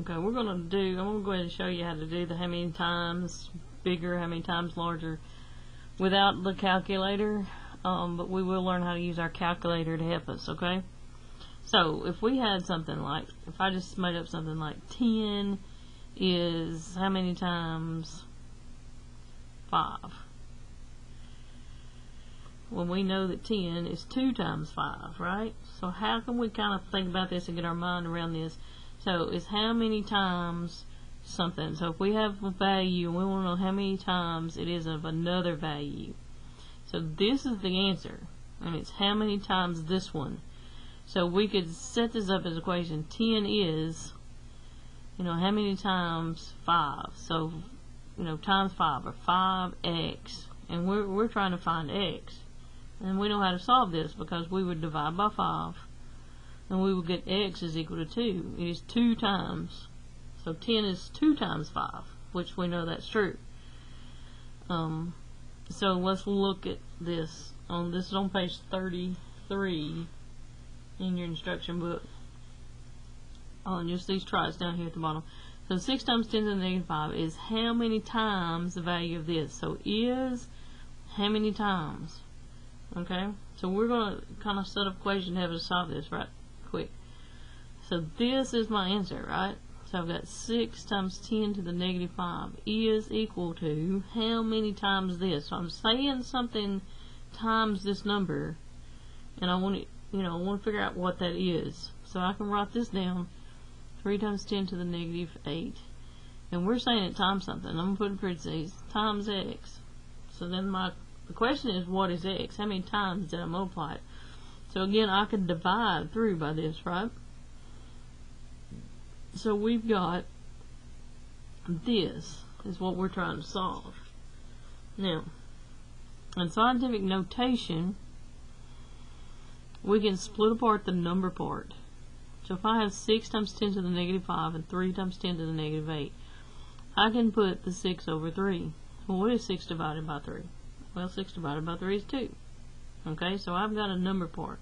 Okay, I'm gonna go ahead and show you how to do the how many times bigger, how many times larger without the calculator, but we will learn how to use our calculator to help us, okay? So if we had something like, if I just made up something like 10 is how many times 5? Well, we know that 10 is 2 times 5, right? So how can we kind of think about this and get our mind around this? So it's how many times something. So if we have a value and we want to know how many times it is of another value. So this is the answer, and it's how many times this one. So we could set this up as equation. 10 is, how many times 5? So, times 5 or 5x, and we're trying to find x. And we know how to solve this because we would divide by 5 and we would get x is equal to 2. It is 2 times. So 10 is 2 times 5, which we know that's true. So let's look at this. This is on page 33 in your instruction book. Just these tries down here at the bottom. So 6 times 10 to the negative 5 is how many times the value of this. So is how many times. Okay, so we're going to kind of set up equation to have us solve this right quick. So this is my answer, right? So I've got 6 times 10 to the negative 5 is equal to how many times this? So I'm saying something times this number, and I want to, I want to figure out what that is. So I can write this down: 3 times 10 to the negative 8, and we're saying it times something. I'm going to put in parentheses times x. So then the question is, what is x? How many times did I multiply it? So again, I could divide through by this, right? So we've got this is what we're trying to solve. Now, in scientific notation, we can split apart the number part. So if I have 6 times 10 to the negative 5 and 3 times 10 to the negative 8, I can put the 6 over 3. Well, what is 6 divided by 3? Well, 6 divided by 3 is 2. Okay, so I've got a number part.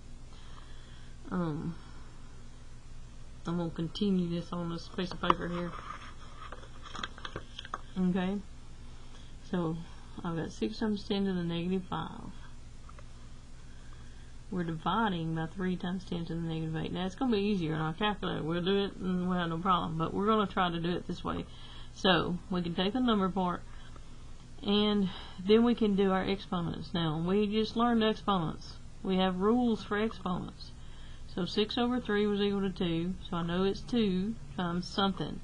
I'm going to continue this on this piece of paper here. Okay, so I've got 6 times 10 to the negative 5. We're dividing by 3 times 10 to the negative 8. Now, it's going to be easier on our calculator. We'll do it and we'll have no problem, but we're going to try to do it this way. So we can take the number part, and then we can do our exponents. Now, we just learned exponents. We have rules for exponents. So 6 over 3 was equal to 2, so I know it's 2 times something.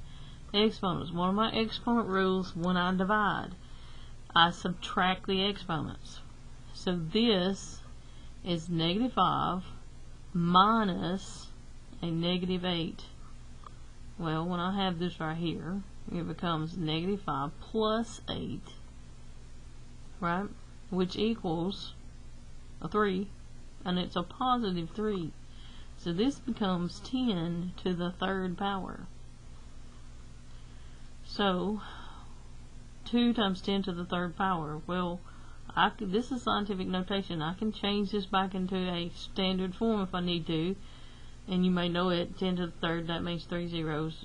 Exponents. One of my exponent rules, when I divide, I subtract the exponents. So this is negative 5 minus a negative 8. Well, when I have this right here, it becomes negative 5 plus 8. Right, which equals a 3, and it's a positive 3. So this becomes 10 to the third power. So 2 times 10 to the third power. Well, this is scientific notation. I can change this back into a standard form if I need to, and you may know it. 10 to the third, that means 3 zeros.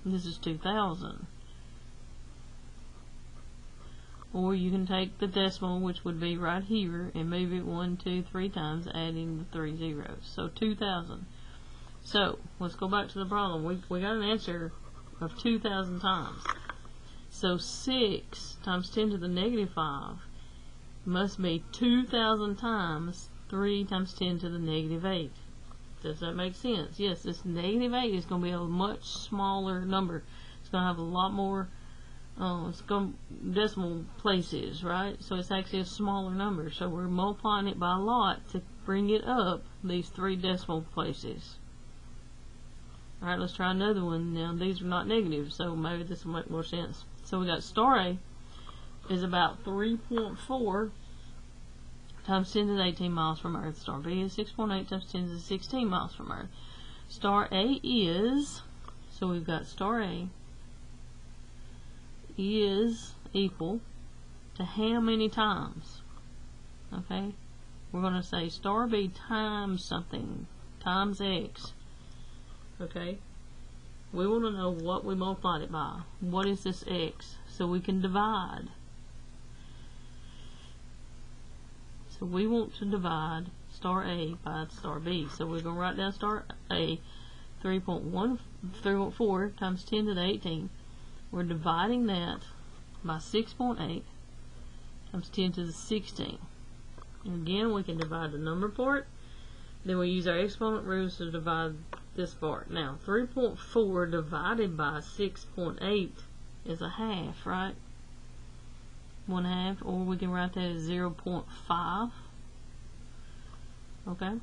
This is 2,000. Or you can take the decimal, which would be right here, and move it 1, 2, 3 times, adding the 3 zeros. So 2,000. So let's go back to the problem. We got an answer of 2,000 times. So 6 times 10 to the negative 5 must be 2,000 times 3 times 10 to the negative 8. Does that make sense? Yes, this negative 8 is going to be a much smaller number. It's going to have a lot more it's going decimal places, right? So it's actually a smaller number. So we're multiplying it by a lot to bring it up these 3 decimal places. Alright, let's try another one. Now, these are not negative, so maybe this will make more sense. So we got star A is about 3.4 times 10 to the 18 miles from Earth. Star B is 6.8 times 10 to the 16 miles from Earth. Star A is, so we've got star A is equal to how many times? Okay, we're going to say star B times something, times x. Okay, we want to know what we multiplied it by. What is this x? So we can divide. So we want to divide star A by star B. So we're going to write down star A, 3.4 times 10 to the 18. We're dividing that by 6.8 times 10 to the 16. And again, we can divide the number part. Then we use our exponent rules to divide this part. Now, 3.4 divided by 6.8 is a half, right? 1/2, or we can write that as 0.5. Okay?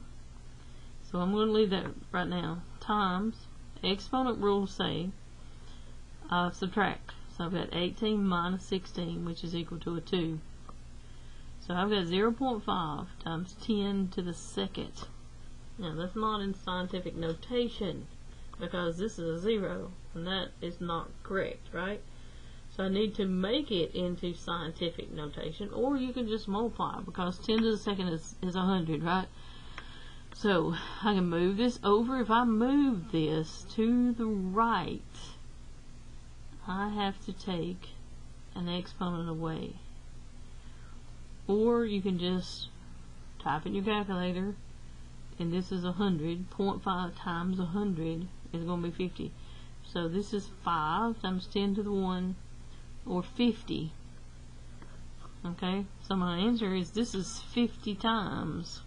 So I'm going to leave that right now. Times, exponent rules say, subtract. So I've got 18 minus 16, which is equal to a 2. So I've got 0.5 times 10 to the second. Now that's not in scientific notation, because this is a 0, and that is not correct, right? So I need to make it into scientific notation, or you can just multiply, because 10 to the second is 100, right? So I can move this over. If I move this to the right, I have to take an exponent away. Or you can just type in your calculator, and this is 100. 0.5 times 100 is going to be 50. So this is 5 times 10 to the 1, or 50. Okay, so my answer is this is 50 times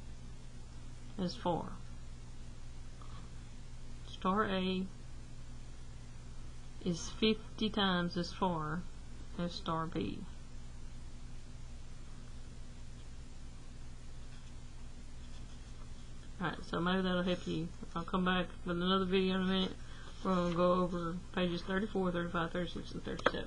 as far. Star A is 50 times as far as star B. Alright, so maybe that'll help you. I'll come back with another video in a minute. We're going to go over pages 34, 35, 36, and 37.